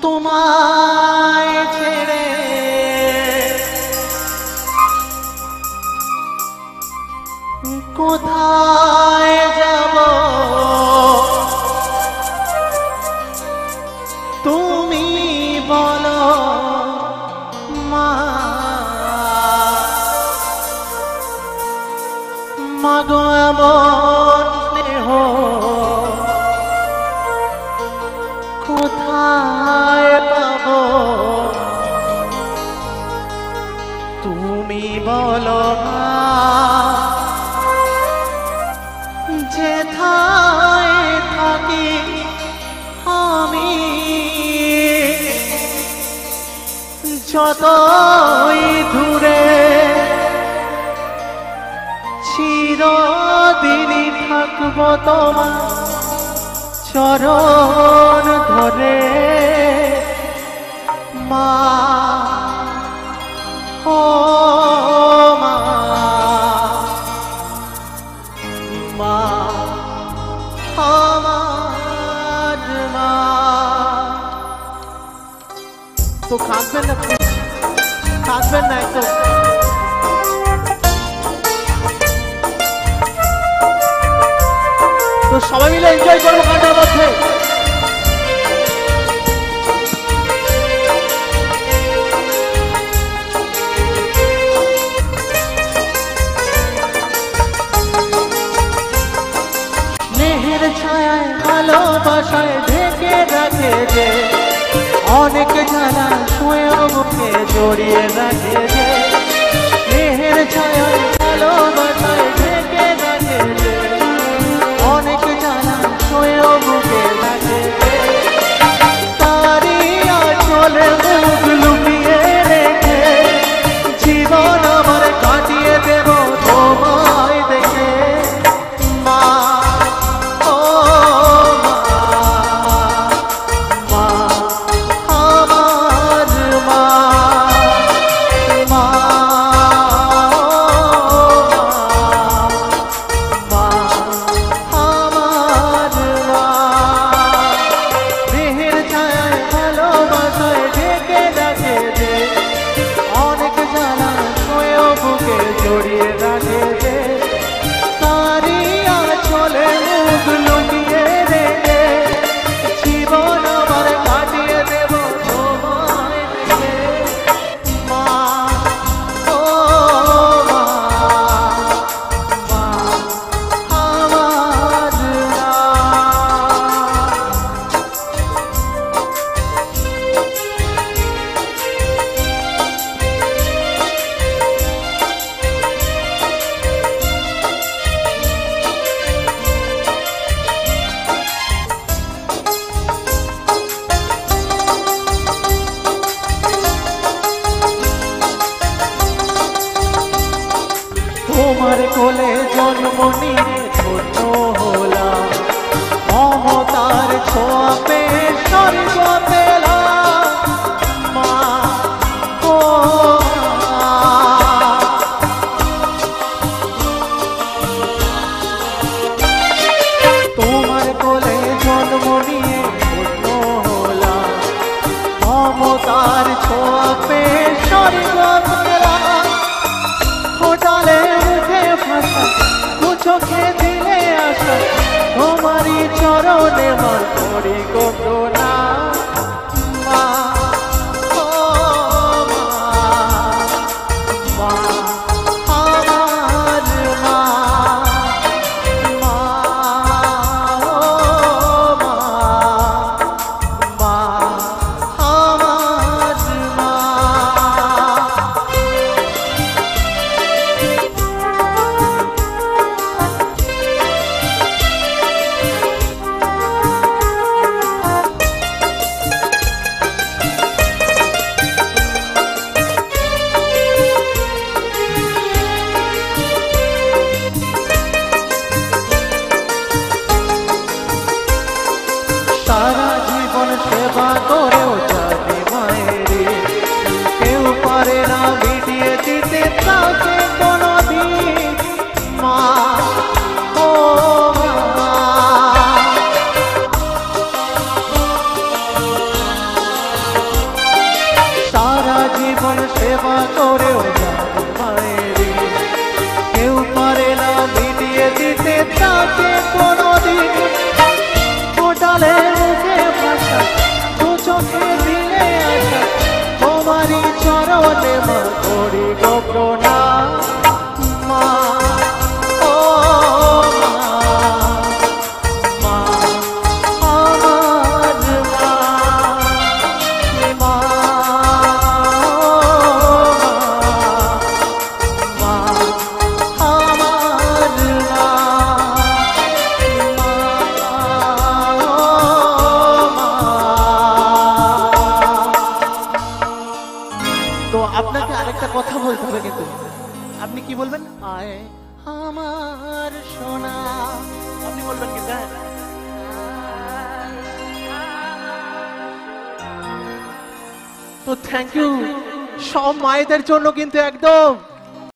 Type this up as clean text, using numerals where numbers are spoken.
তোমায় ছেড়ে কোথায় যাব তুমি বলো মা মাগো এমন স্নেহ কোথায় পাবো তুমি বলো মা যেথায় থাকি আমি যতই দূরে চিরদিনই থাকবো তোমার চরণ ধরে মা ও মা মা আমার মা। তো কাঁদবেন না, কাঁদবেন না একদম। তো সবাই মিলে এনজয় করবো গানটার মধ্যে। স্নেহের ছায়ায় ভালোবাসায় ঢেকে রাখে যে অনেক জ্বালা শুয়েও বুকে জড়িয়ে রাখে যে স্নেহের ছায়ায় ভালোবাসায় ঢেকে রাখে যে অনেক জ্বালা শুয়েও বুকে রাখে যে তারই আঁচলে মুখ লুকিয়ে রেখে জীবন আমার কাটিয়ে দেব তোমায় দেখে মা ও মা মা আমার মা মা মা আমার মা। দেহের ছায়ায় ভালোবাসায় ঢেকে রাখে যে অনেক জ্বালা শুয়েও বুকে জড়িয়ে রাখে যে তারই আঁচলে মুখ লুকিয়ে রেখে জীবন আমার কাটিয়ে দেব তোমায় দেখে মা ও মা মা আমার মা। তোমার কোলে জন্ম নিয়ে ছোট হলাম মমতার ছোঁয়া পেয়ে স্বর্গ পেলাম মা ও মা। তোমার কোলে জন্ম নিয়ে ছোট হলাম মমতার ছোঁয়া পেয়ে স্বর্গ পেলাম ফোটালে মুখে ভাষা চোখে দিলে আসা তোমারই চরণে মা করি গোপনা মা ও মা মা আমার মা মা ও মা মা আমার মা। করেও যাবে মায়েরি। কেউ পারে না মিটিয়ে দিতে তাকে কোনোদিন, ফোটালে মুখে ভাষা, দু চোখে দিলে আশা, তোমারই চরণে মা করি গো প্রণাম। মা ও মা, মা আমার মা, মা ও মা, মা আমার মা, তো আপনাকে আরেকটা কথা বলতে হবে কিন্তু। আপনি কি বলবেন? আয় আমার সোনা, আপনি বলবেন কি? হ্যাঁ, তো থ্যাংক ইউ সব মায়েদের জন্য কিন্তু একদম